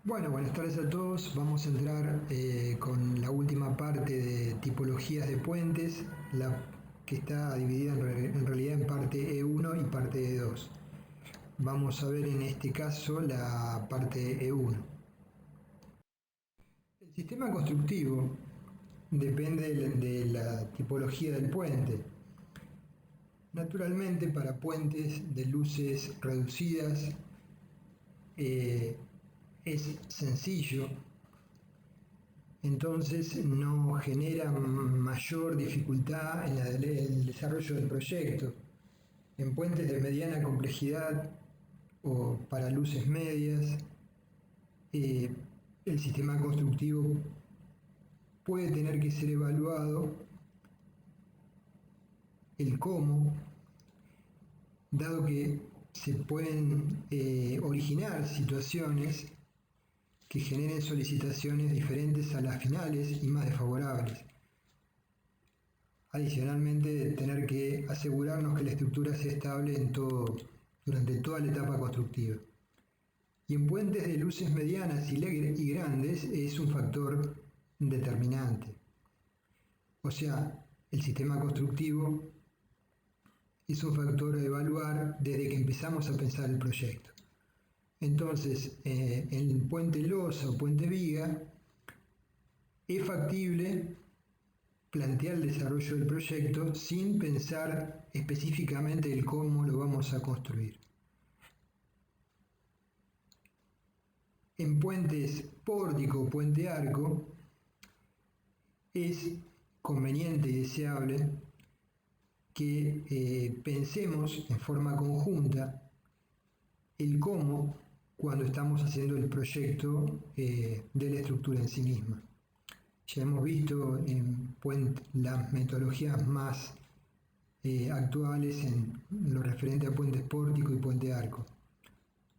Bueno, buenas tardes a todos. Vamos a entrar con la última parte de tipologías de puentes, que está dividida en realidad en parte E1 y parte E2. Vamos a ver en este caso la parte E1. El sistema constructivo depende de la tipología del puente. Naturalmente, para puentes de luces reducidas es sencillo, entonces no genera mayor dificultad en el desarrollo del proyecto. En puentes de mediana complejidad o para luces medias, eh, el sistema constructivo puede tener que ser evaluado el cómo, dado que se pueden originar situaciones que generen solicitaciones diferentes a las finales y más desfavorables. Adicionalmente, tener que asegurarnos que la estructura sea estable durante toda la etapa constructiva. Y en puentes de luces medianas y grandes es un factor determinante. O sea, el sistema constructivo es un factor a evaluar desde que empezamos a pensar el proyecto. Entonces, en el puente losa o puente viga, es factible plantear el desarrollo del proyecto sin pensar específicamente el cómo lo vamos a construir. En puentes pórtico o puente arco, es conveniente y deseable que pensemos en forma conjunta el cómo cuando estamos haciendo el proyecto de la estructura en sí misma. Ya hemos visto en las metodologías más actuales en lo referente a puentes pórtico y puente arco.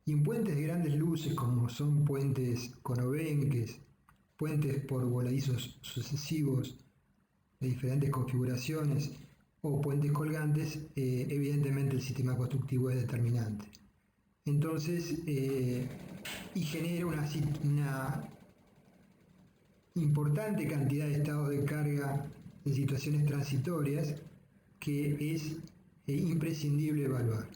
Y en puentes de grandes luces, como son puentes con obenques, puentes por voladizos sucesivos de diferentes configuraciones o puentes colgantes, evidentemente el sistema constructivo es determinante. Entonces, y genera una importante cantidad de estados de carga en situaciones transitorias que es imprescindible evaluar.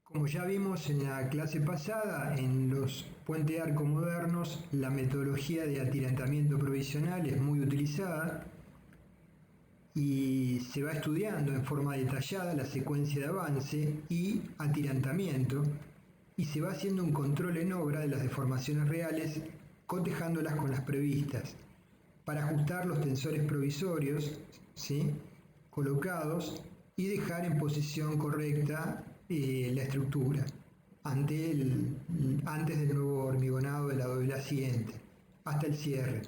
Como ya vimos en la clase pasada, en los puentes arco modernos la metodología de atirantamiento provisional es muy utilizada y se va estudiando en forma detallada la secuencia de avance y atirantamiento y se va haciendo un control en obra de las deformaciones reales cotejándolas con las previstas para ajustar los tensores provisorios, ¿sí?, colocados y dejar en posición correcta la estructura antes del nuevo hormigonado de la doble siguiente, hasta el cierre.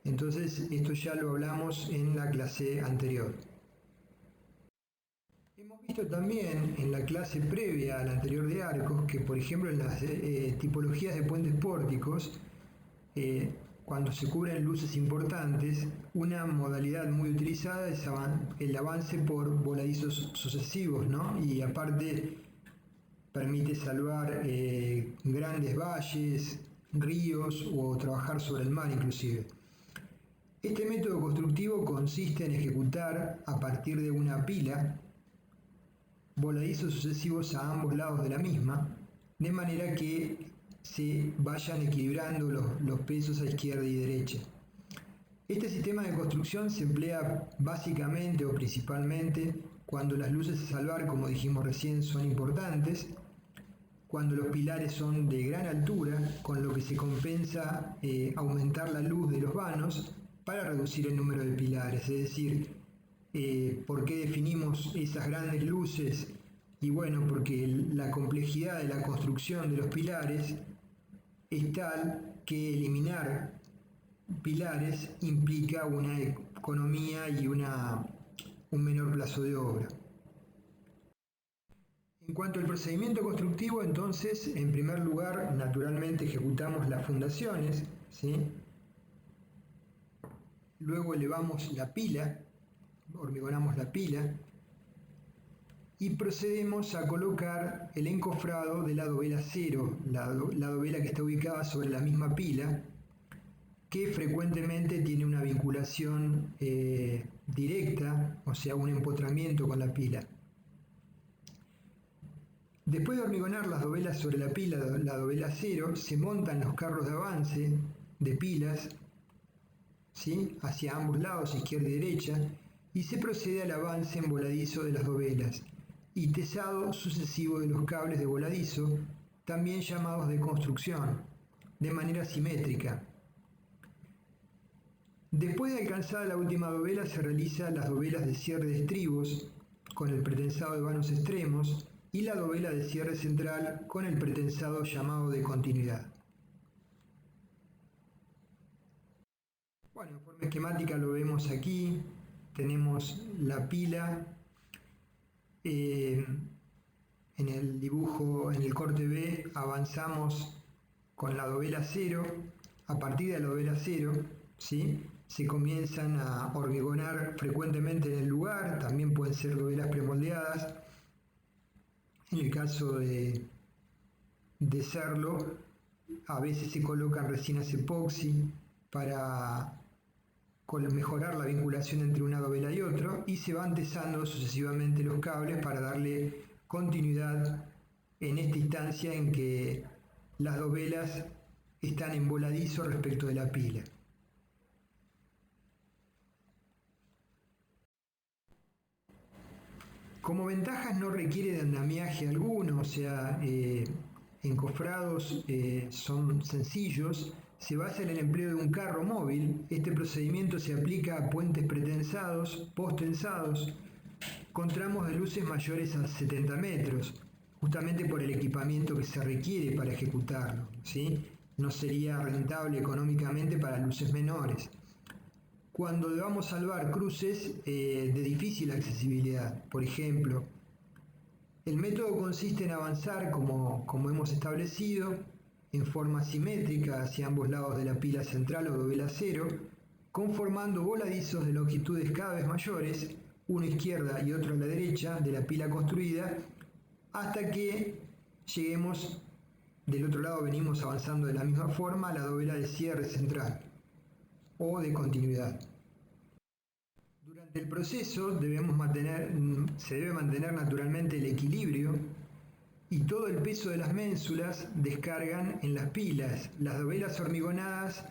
Entonces, esto ya lo hablamos en la clase anterior. Hemos visto también en la clase previa a la anterior de arcos que, por ejemplo, en las tipologías de puentes pórticos, cuando se cubren luces importantes, una modalidad muy utilizada es el avance por voladizos sucesivos, ¿no? Y aparte permite salvar grandes valles, ríos o trabajar sobre el mar inclusive. Este método constructivo consiste en ejecutar a partir de una pila voladizos sucesivos a ambos lados de la misma, de manera que se vayan equilibrando los pesos a izquierda y derecha. Este sistema de construcción se emplea básicamente o principalmente cuando las luces a salvar, como dijimos recién, son importantes, cuando los pilares son de gran altura, con lo que se compensa aumentar la luz de los vanos para reducir el número de pilares. Es decir, ¿por qué definimos esas grandes luces? Y bueno, porque la complejidad de la construcción de los pilares es tal que eliminar pilares implica una economía y un menor plazo de obra. En cuanto al procedimiento constructivo, entonces, en primer lugar, naturalmente ejecutamos las fundaciones, ¿sí? Luego elevamos la pila, hormigonamos la pila, y procedemos a colocar el encofrado de la dovela 0, la dovela que está ubicada sobre la misma pila, que frecuentemente tiene una vinculación directa, o sea, un empotramiento con la pila. Después de hormigonar las dovelas sobre la pila, la dovela 0, se montan los carros de avance de pilas, ¿sí?, hacia ambos lados, izquierda y derecha, y se procede al avance en voladizo de las dovelas y tesado sucesivo de los cables de voladizo, también llamados de construcción, de manera simétrica. Después de alcanzada la última dovela se realizan las dovelas de cierre de estribos con el pretensado de vanos extremos y la dovela de cierre central con el pretensado llamado de continuidad. Bueno, en forma esquemática lo vemos aquí. Tenemos la pila, en el dibujo, en el corte B, avanzamos con la dovela 0. A partir de la dovela 0, ¿sí?, se comienzan a hormigonar frecuentemente en el lugar, también pueden ser dovelas premoldeadas. En el caso de serlo, a veces se colocan resinas epoxi para mejorar la vinculación entre una dovela y otro, y se van tesando sucesivamente los cables para darle continuidad en esta instancia en que las dovelas están en voladizo respecto de la pila. Como ventajas no requiere de andamiaje alguno, o sea, encofrados son sencillos. Se basa en el empleo de un carro móvil. Este procedimiento se aplica a puentes pretensados, posttensados, con tramos de luces mayores a 70 metros, justamente por el equipamiento que se requiere para ejecutarlo, ¿sí? No sería rentable económicamente para luces menores. Cuando debamos salvar cruces de difícil accesibilidad, por ejemplo, el método consiste en avanzar, como hemos establecido, en forma simétrica hacia ambos lados de la pila central o dovela 0, conformando voladizos de longitudes cada vez mayores, uno a izquierda y otro a la derecha de la pila construida, hasta que lleguemos, del otro lado venimos avanzando de la misma forma, a la dovela de cierre central o de continuidad. Durante el proceso se debe mantener naturalmente el equilibrio y todo el peso de las ménsulas descargan en las pilas. Las dovelas hormigonadas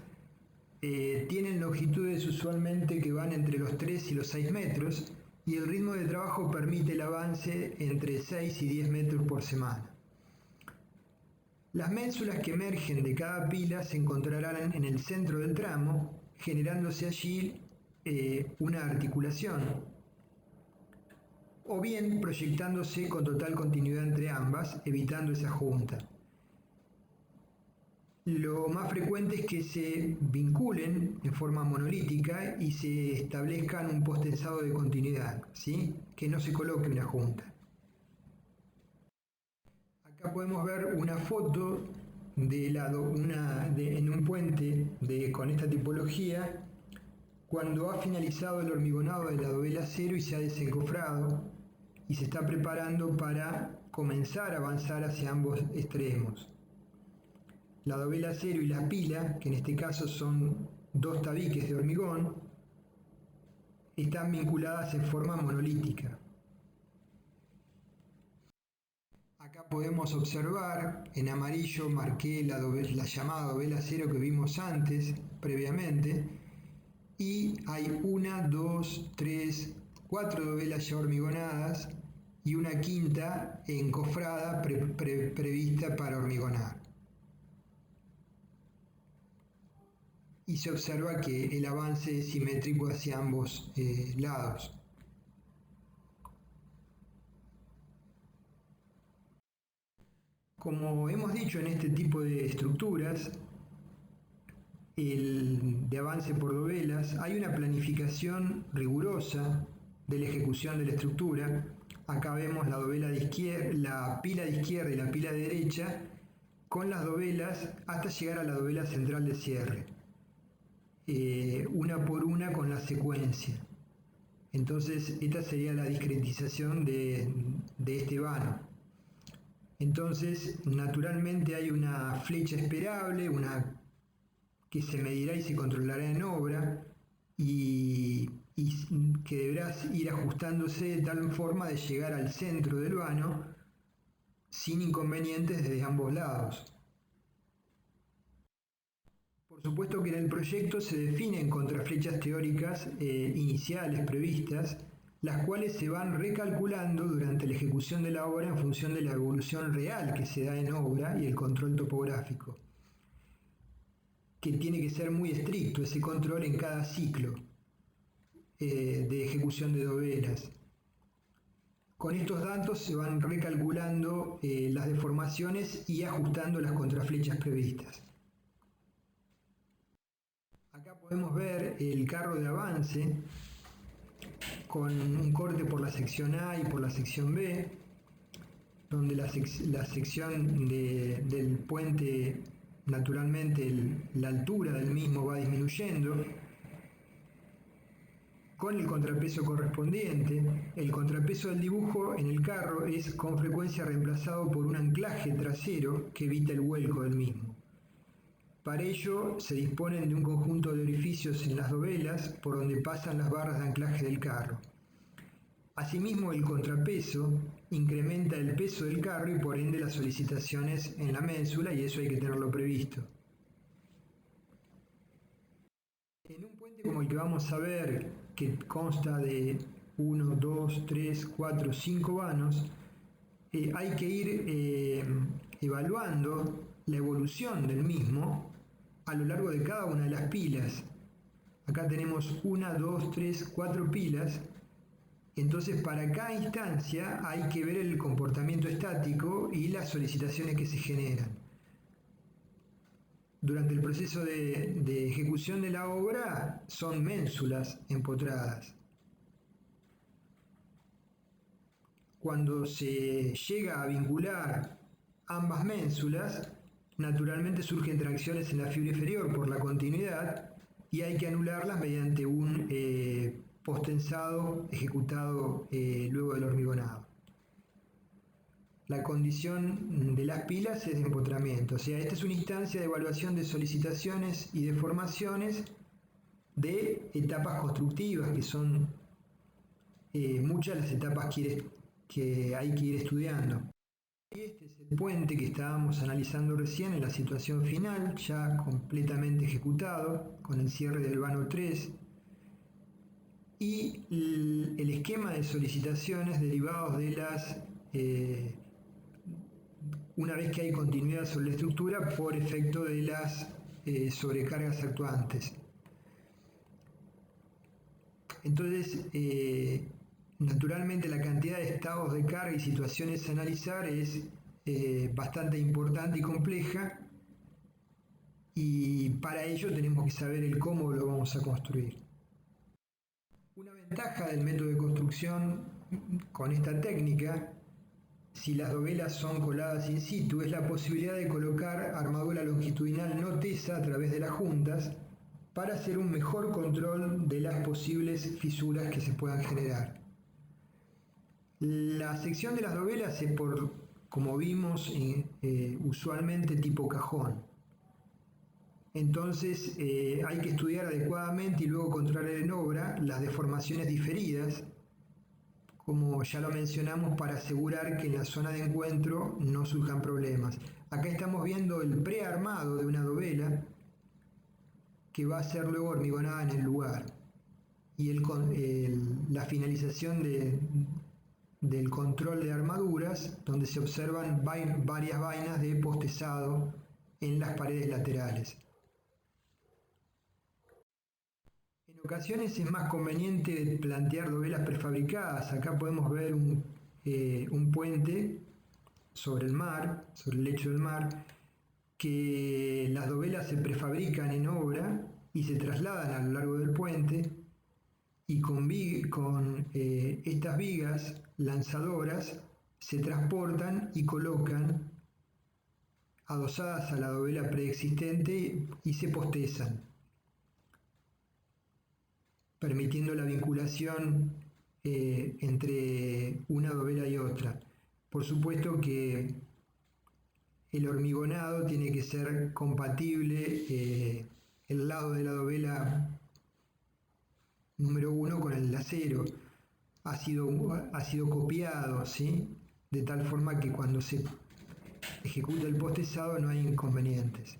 tienen longitudes usualmente que van entre los 3 y los 6 metros y el ritmo de trabajo permite el avance entre 6 y 10 metros por semana. Las ménsulas que emergen de cada pila se encontrarán en el centro del tramo, generándose allí una articulación, o bien proyectándose con total continuidad entre ambas, evitando esa junta. Lo más frecuente es que se vinculen en forma monolítica y se establezcan un postensado de continuidad, ¿sí?, que no se coloque una junta. Acá podemos ver una foto en un puente con esta tipología, cuando ha finalizado el hormigonado de la dovela 0 y se ha desencofrado y se está preparando para comenzar a avanzar hacia ambos extremos. La dovela 0 y la pila, que en este caso son dos tabiques de hormigón, están vinculadas en forma monolítica. Acá podemos observar, en amarillo marqué la llamada dovela 0 que vimos antes, previamente, y hay 1, 2, 3, 4 dovelas ya hormigonadas y una quinta encofrada prevista para hormigonar. Y se observa que el avance es simétrico hacia ambos lados. Como hemos dicho, en este tipo de estructuras de avance por dovelas, hay una planificación rigurosa de la ejecución de la estructura. Acá vemos la dovela de izquierda, la pila de izquierda y la pila de derecha con las dovelas hasta llegar a la dovela central de cierre, una por una con la secuencia. Entonces, esta sería la discretización de este vano. Entonces, naturalmente hay una flecha esperable, una que se medirá y se controlará en obra y que deberás ir ajustándose de tal forma de llegar al centro del vano sin inconvenientes desde ambos lados. Por supuesto que en el proyecto se definen contraflechas teóricas iniciales previstas, las cuales se van recalculando durante la ejecución de la obra en función de la evolución real que se da en obra y el control topográfico, que tiene que ser muy estricto ese control en cada ciclo de ejecución de dovelas. Con estos datos se van recalculando las deformaciones y ajustando las contraflechas previstas. Acá podemos ver el carro de avance con un corte por la sección A y por la sección B, donde la sección del puente, naturalmente la altura del mismo va disminuyendo con el contrapeso correspondiente. El contrapeso del dibujo en el carro es con frecuencia reemplazado por un anclaje trasero que evita el vuelco del mismo. Para ello se disponen de un conjunto de orificios en las dovelas por donde pasan las barras de anclaje del carro. Asimismo, el contrapeso incrementa el peso del carro y por ende las solicitaciones en la ménsula, y eso hay que tenerlo previsto. En un puente como el que vamos a ver, que consta de 1, 2, 3, 4, 5 vanos, hay que ir evaluando la evolución del mismo a lo largo de cada una de las pilas. Acá tenemos 1, 2, 3, 4 pilas. Entonces, para cada instancia hay que ver el comportamiento estático y las solicitaciones que se generan. Durante el proceso de ejecución de la obra son ménsulas empotradas. Cuando se llega a vincular ambas ménsulas, naturalmente surgen tracciones en la fibra inferior por la continuidad y hay que anularlas mediante un postensado ejecutado luego del hormigonado. La condición de las pilas es de empotramiento, o sea, esta es una instancia de evaluación de solicitaciones y deformaciones de etapas constructivas, que son muchas las etapas que hay que ir estudiando. Este es el puente que estábamos analizando recién en la situación final, ya completamente ejecutado, con el cierre del vano 3, y el esquema de solicitaciones derivados de las, una vez que hay continuidad sobre la estructura, por efecto de las sobrecargas actuantes. Entonces, naturalmente la cantidad de estados de carga y situaciones a analizar es bastante importante y compleja, y para ello tenemos que saber el cómo lo vamos a construir. Una ventaja del método de construcción con esta técnica, si las dovelas son coladas in situ, es la posibilidad de colocar armadura longitudinal no tesa a través de las juntas para hacer un mejor control de las posibles fisuras que se puedan generar. La sección de las dovelas es como vimos, usualmente tipo cajón. Entonces hay que estudiar adecuadamente y luego controlar en obra las deformaciones diferidas, como ya lo mencionamos, para asegurar que en la zona de encuentro no surjan problemas. Acá estamos viendo el prearmado de una dovela que va a ser luego hormigonada en el lugar, y la finalización del control de armaduras, donde se observan varias vainas de postezado en las paredes laterales. En ocasiones es más conveniente plantear dovelas prefabricadas. Acá podemos ver un puente sobre el mar, sobre el lecho del mar, que las dovelas se prefabrican en obra y se trasladan a lo largo del puente, y con estas vigas lanzadoras se transportan y colocan adosadas a la dovela preexistente y se postezan. permitiendo la vinculación entre una dovela y otra. Por supuesto que el hormigonado tiene que ser compatible, el lado de la dovela número 1 con el acero. Ha sido copiado, ¿sí? De tal forma que cuando se ejecuta el postezado no hay inconvenientes.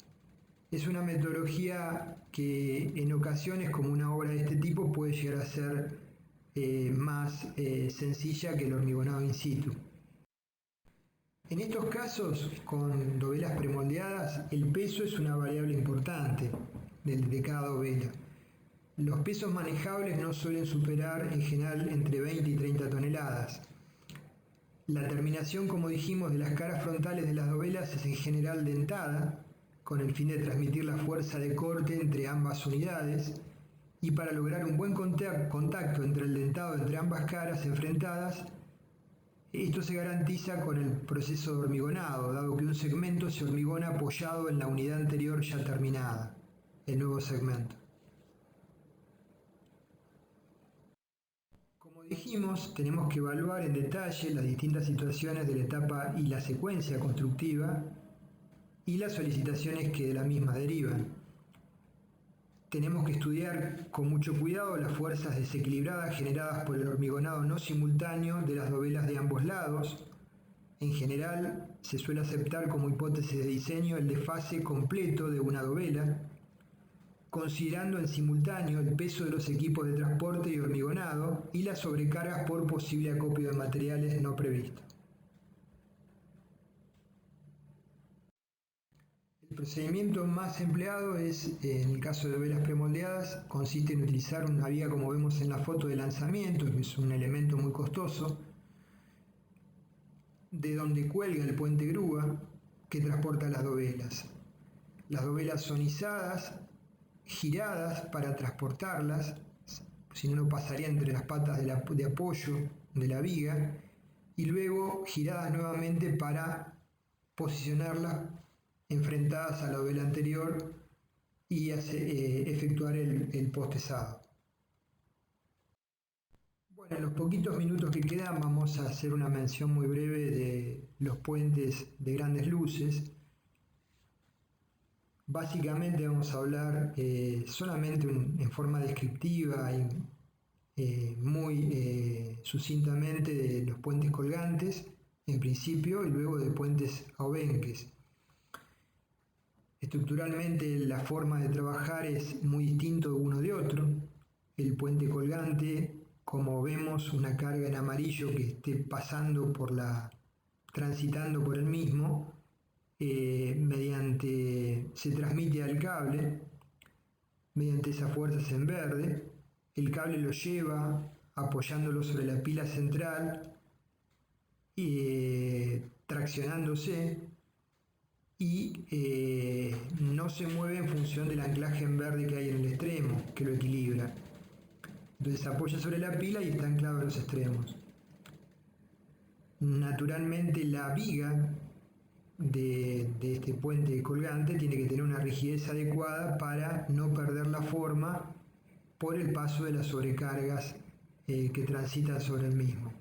Es una metodología que en ocasiones, como una obra de este tipo, puede llegar a ser más sencilla que el hormigonado in situ. En estos casos, con dovelas premoldeadas, el peso es una variable importante de cada dovela. Los pesos manejables no suelen superar en general entre 20 y 30 toneladas. La terminación, como dijimos, de las caras frontales de las dovelas es en general dentada, con el fin de transmitir la fuerza de corte entre ambas unidades, y para lograr un buen contacto entre el dentado entre ambas caras enfrentadas, esto se garantiza con el proceso de hormigonado, dado que un segmento se hormigona apoyado en la unidad anterior ya terminada, el nuevo segmento. Como dijimos, tenemos que evaluar en detalle las distintas situaciones de la etapa y la secuencia constructiva y las solicitaciones que de la misma derivan. Tenemos que estudiar con mucho cuidado las fuerzas desequilibradas generadas por el hormigonado no simultáneo de las dovelas de ambos lados. En general, se suele aceptar como hipótesis de diseño el desfase completo de una dovela, considerando en simultáneo el peso de los equipos de transporte y hormigonado y las sobrecargas por posible acopio de materiales no previsto. El procedimiento más empleado es, en el caso de dovelas premoldeadas, consiste en utilizar una viga como vemos en la foto de lanzamiento, que es un elemento muy costoso, de donde cuelga el puente grúa que transporta las dovelas. Las dovelas son izadas, giradas para transportarlas, si no, no pasaría entre las patas de apoyo de la viga, y luego giradas nuevamente para posicionarlas enfrentadas a la dovela anterior y efectuar el postezado. Bueno, en los poquitos minutos que quedan vamos a hacer una mención muy breve de los puentes de grandes luces. Básicamente vamos a hablar solamente en forma descriptiva y muy sucintamente de los puentes colgantes en principio y luego de puentes a obenques. Estructuralmente la forma de trabajar es muy distinto uno de otro. El puente colgante, como vemos, una carga en amarillo que esté transitando por el mismo, se transmite al cable mediante esas fuerzas en verde. El cable lo lleva apoyándolo sobre la pila central y traccionándose y no se mueve en función del anclaje en verde que hay en el extremo, que lo equilibra. Entonces se apoya sobre la pila y está anclado en los extremos. Naturalmente la viga de este puente colgante tiene que tener una rigidez adecuada para no perder la forma por el paso de las sobrecargas que transitan sobre el mismo.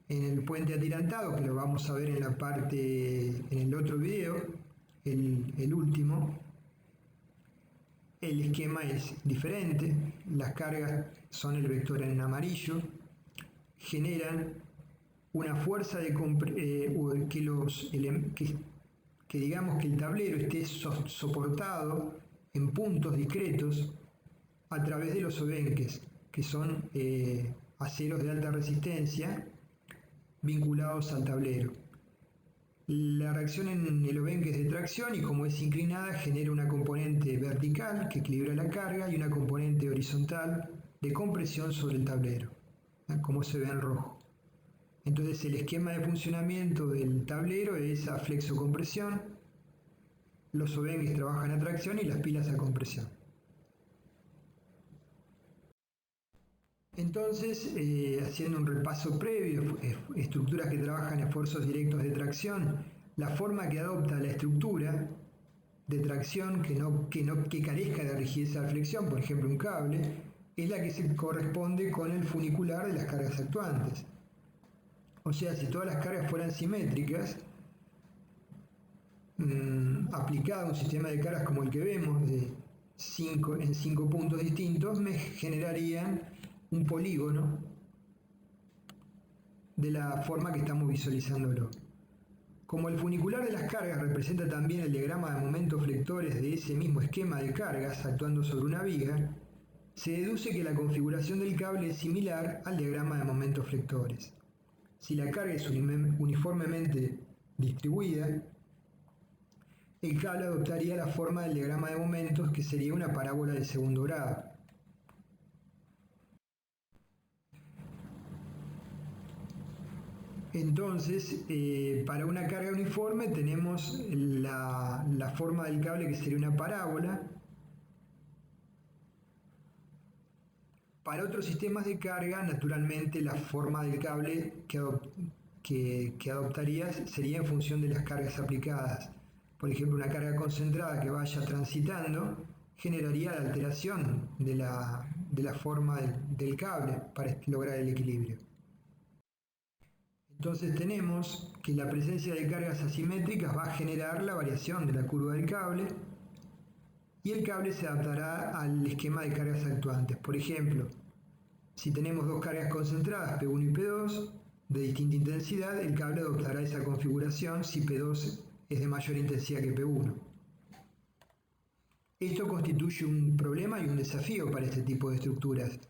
En el puente atirantado, que lo vamos a ver en el otro video, el último, el esquema es diferente. Las cargas son el vector en amarillo, generan una fuerza que digamos que el tablero esté soportado en puntos discretos a través de los obenques, que son aceros de alta resistencia vinculados al tablero. La reacción en el obenque es de tracción y como es inclinada genera una componente vertical que equilibra la carga y una componente horizontal de compresión sobre el tablero, como se ve en rojo. Entonces el esquema de funcionamiento del tablero es a flexocompresión, los obenques trabajan a tracción y las pilas a compresión. Entonces, haciendo un repaso previo, estructuras que trabajan esfuerzos directos de tracción, la forma que adopta la estructura de tracción que carezca de rigidez a la flexión, por ejemplo un cable, es la que se corresponde con el funicular de las cargas actuantes. O sea, si todas las cargas fueran simétricas, aplicada a un sistema de cargas como el que vemos, en 5 puntos distintos, me generarían un polígono de la forma que estamos visualizándolo. Como el funicular de las cargas representa también el diagrama de momentos flectores de ese mismo esquema de cargas actuando sobre una viga, se deduce que la configuración del cable es similar al diagrama de momentos flectores. Si la carga es uniformemente distribuida, el cable adoptaría la forma del diagrama de momentos, que sería una parábola de segundo grado. Entonces, para una carga uniforme tenemos la forma del cable, que sería una parábola. Para otros sistemas de carga, naturalmente la forma del cable que adoptaría sería en función de las cargas aplicadas. Por ejemplo, una carga concentrada que vaya transitando generaría la alteración de la forma del cable para lograr el equilibrio. Entonces tenemos que la presencia de cargas asimétricas va a generar la variación de la curva del cable y el cable se adaptará al esquema de cargas actuantes. Por ejemplo, si tenemos dos cargas concentradas, P1 y P2, de distinta intensidad, el cable adoptará esa configuración si P2 es de mayor intensidad que P1. Esto constituye un problema y un desafío para este tipo de estructuras,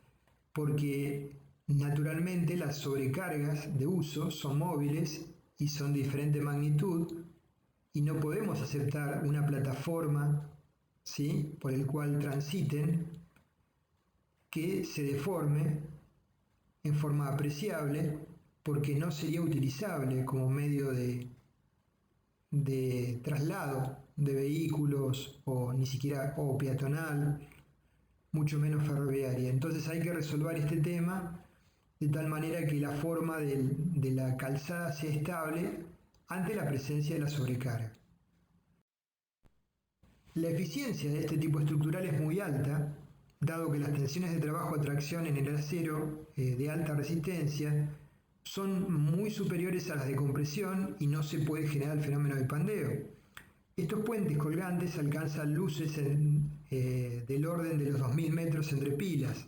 porque naturalmente las sobrecargas de uso son móviles y son de diferente magnitud, y no podemos aceptar una plataforma, ¿sí?, por el cual transiten, que se deforme en forma apreciable, porque no sería utilizable como medio de traslado de vehículos o ni siquiera peatonal, mucho menos ferroviaria. Entonces hay que resolver este tema de tal manera que la forma de la calzada sea estable ante la presencia de la sobrecarga. La eficiencia de este tipo estructural es muy alta, dado que las tensiones de trabajo a tracción en el acero de alta resistencia son muy superiores a las de compresión y no se puede generar el fenómeno de pandeo. Estos puentes colgantes alcanzan luces del orden de los 2000 metros entre pilas.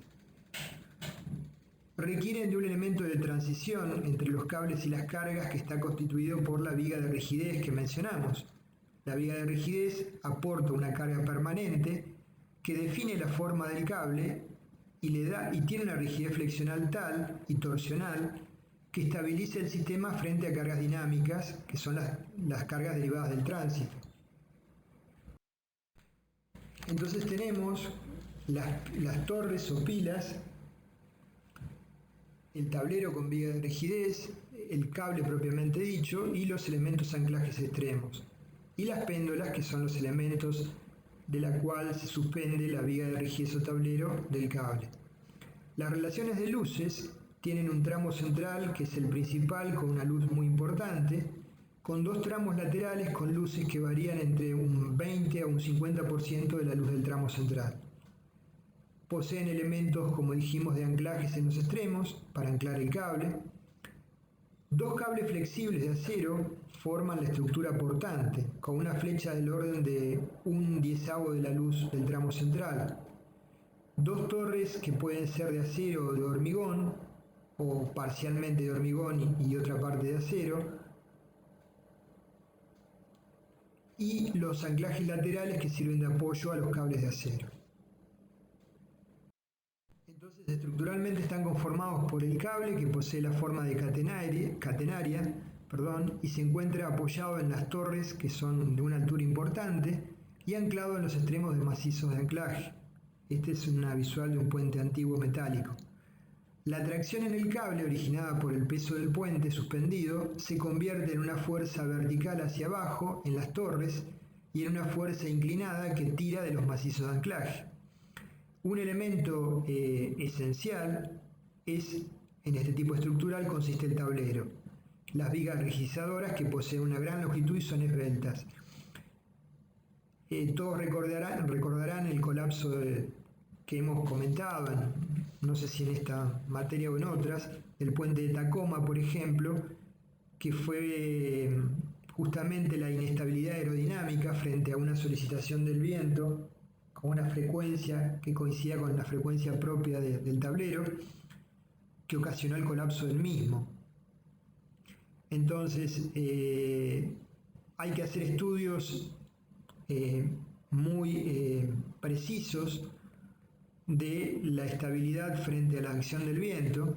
Requieren de un elemento de transición entre los cables y las cargas que está constituido por la viga de rigidez que mencionamos. La viga de rigidez aporta una carga permanente que define la forma del cable y tiene una rigidez flexional tal y torsional que estabiliza el sistema frente a cargas dinámicas, que son las cargas derivadas del tránsito. Entonces tenemos las torres o pilas, el tablero con viga de rigidez, el cable propiamente dicho y los elementos anclajes extremos, y las péndolas, que son los elementos de la cual se suspende la viga de rigidez o tablero del cable. Las relaciones de luces tienen un tramo central, que es el principal, con una luz muy importante, con dos tramos laterales con luces que varían entre un 20 a un 50% de la luz del tramo central. Poseen elementos, como dijimos, de anclajes en los extremos para anclar el cable. Dos cables flexibles de acero forman la estructura portante, con una flecha del orden de 1/10 de la luz del tramo central. Dos torres que pueden ser de acero o de hormigón, o parcialmente de hormigón y otra parte de acero. Y los anclajes laterales que sirven de apoyo a los cables de acero. Entonces, estructuralmente están conformados por el cable, que posee la forma de catenaria, y se encuentra apoyado en las torres, que son de una altura importante, y anclado en los extremos de macizos de anclaje. Esta es una visual de un puente antiguo metálico. La tracción en el cable, originada por el peso del puente suspendido, se convierte en una fuerza vertical hacia abajo en las torres y en una fuerza inclinada que tira de los macizos de anclaje. Un elemento esencial en este tipo estructural consiste el tablero. Las vigas rigidizadoras, que poseen una gran longitud y son esbeltas. Todos recordarán el colapso que hemos comentado, no sé si en esta materia o en otras, del puente de Tacoma, por ejemplo, que fue justamente la inestabilidad aerodinámica frente a una solicitación del viento con una frecuencia que coincidía con la frecuencia propia del tablero, que ocasionó el colapso del mismo. Entonces, hay que hacer estudios muy precisos de la estabilidad frente a la acción del viento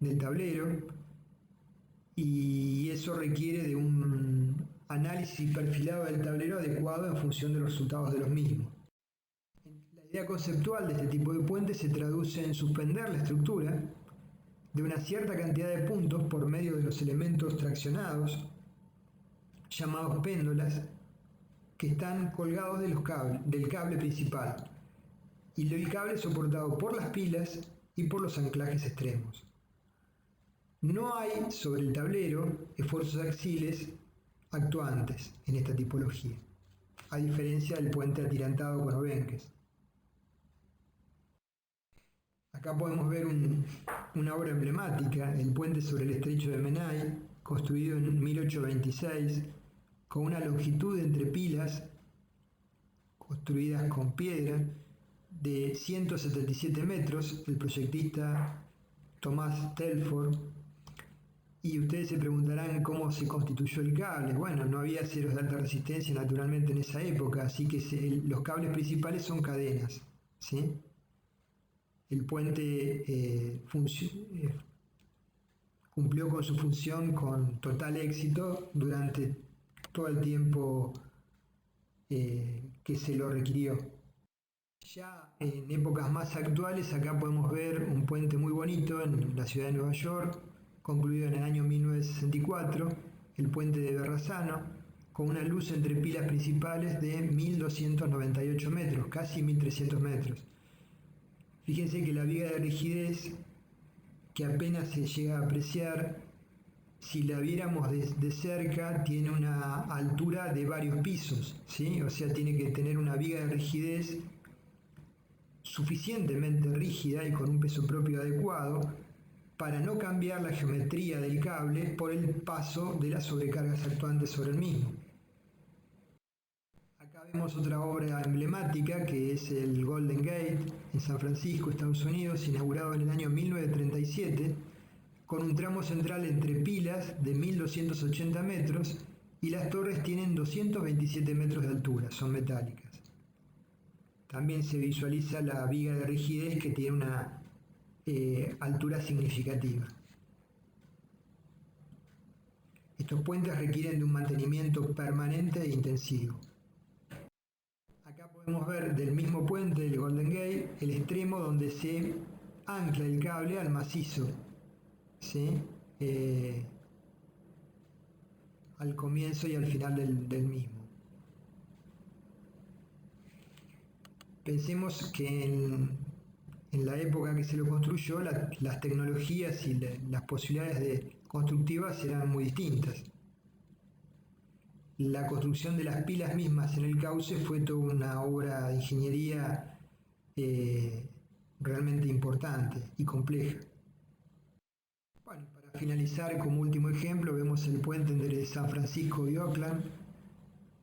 del tablero, y eso requiere de un análisis perfilado del tablero adecuado en función de los resultados de los mismos. La idea conceptual de este tipo de puentes se traduce en suspender la estructura de una cierta cantidad de puntos por medio de los elementos traccionados, llamados péndolas, que están colgados del cable principal, y el cable soportado por las pilas y por los anclajes extremos. No hay sobre el tablero esfuerzos axiles actuantes en esta tipología, a diferencia del puente atirantado con obenques. Acá podemos ver una obra emblemática, el puente sobre el estrecho de Menai, construido en 1826, con una longitud entre pilas construidas con piedra de 177 metros, el proyectista Thomas Telford. Y ustedes se preguntarán cómo se constituyó el cable. Bueno, no había aceros de alta resistencia naturalmente en esa época, así que los cables principales son cadenas, ¿sí? El puente cumplió con su función con total éxito durante todo el tiempo que se lo requirió. Ya en épocas más actuales, acá podemos ver un puente muy bonito en la ciudad de Nueva York, concluido en el año 1964, el puente de Verrazano, con una luz entre pilas principales de 1298 metros, casi 1300 metros. Fíjense que la viga de rigidez, que apenas se llega a apreciar, si la viéramos de cerca, tiene una altura de varios pisos, ¿sí? O sea, tiene que tener una viga de rigidez suficientemente rígida y con un peso propio adecuado para no cambiar la geometría del cable por el paso de las sobrecargas actuantes sobre el mismo. Acá vemos otra obra emblemática que es el Golden Gate en San Francisco, Estados Unidos, inaugurado en el año 1937, con un tramo central entre pilas de 1280 metros y las torres tienen 227 metros de altura, son metálicas. También se visualiza la viga de rigidez que tiene una altura significativa. Estos puentes requieren de un mantenimiento permanente e intensivo. Acá podemos ver del mismo puente del Golden Gate el extremo donde se ancla el cable al macizo, ¿sí? Al comienzo y al final del mismo. Pensemos que en la época que se lo construyó, las tecnologías y las posibilidades constructivas eran muy distintas. La construcción de las pilas mismas en el cauce fue toda una obra de ingeniería realmente importante y compleja. Bueno, para finalizar, como último ejemplo, vemos el puente entre San Francisco y Oakland,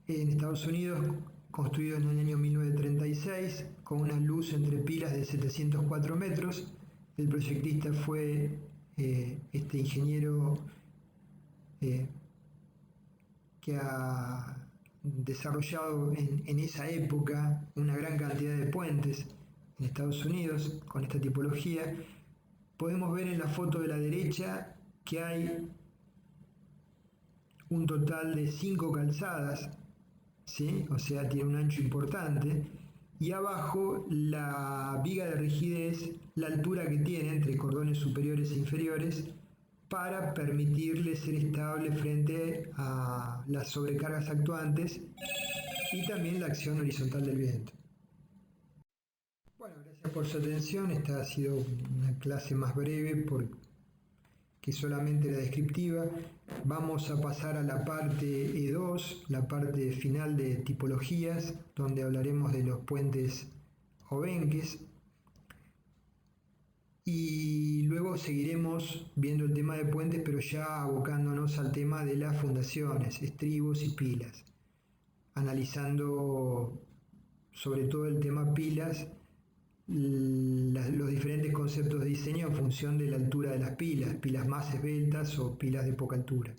en Estados Unidos, construido en el año 1936, con una luz entre pilas de 704 metros. El proyectista fue este ingeniero que ha desarrollado en esa época una gran cantidad de puentes en Estados Unidos con esta tipología. Podemos ver en la foto de la derecha que hay un total de 5 calzadas, ¿sí? O sea, tiene un ancho importante, y abajo la viga de rigidez, la altura que tiene entre cordones superiores e inferiores para permitirle ser estable frente a las sobrecargas actuantes y también la acción horizontal del viento. Bueno, gracias por su atención. Esta ha sido una clase más breve que solamente era descriptiva. Vamos a pasar a la parte E2, la parte final de tipologías, donde hablaremos de los puentes Jovenques. Y luego seguiremos viendo el tema de puentes, pero ya abocándonos al tema de las fundaciones, estribos y pilas, analizando sobre todo el tema pilas, los diferentes conceptos de diseño en función de la altura de las pilas más esbeltas o pilas de poca altura.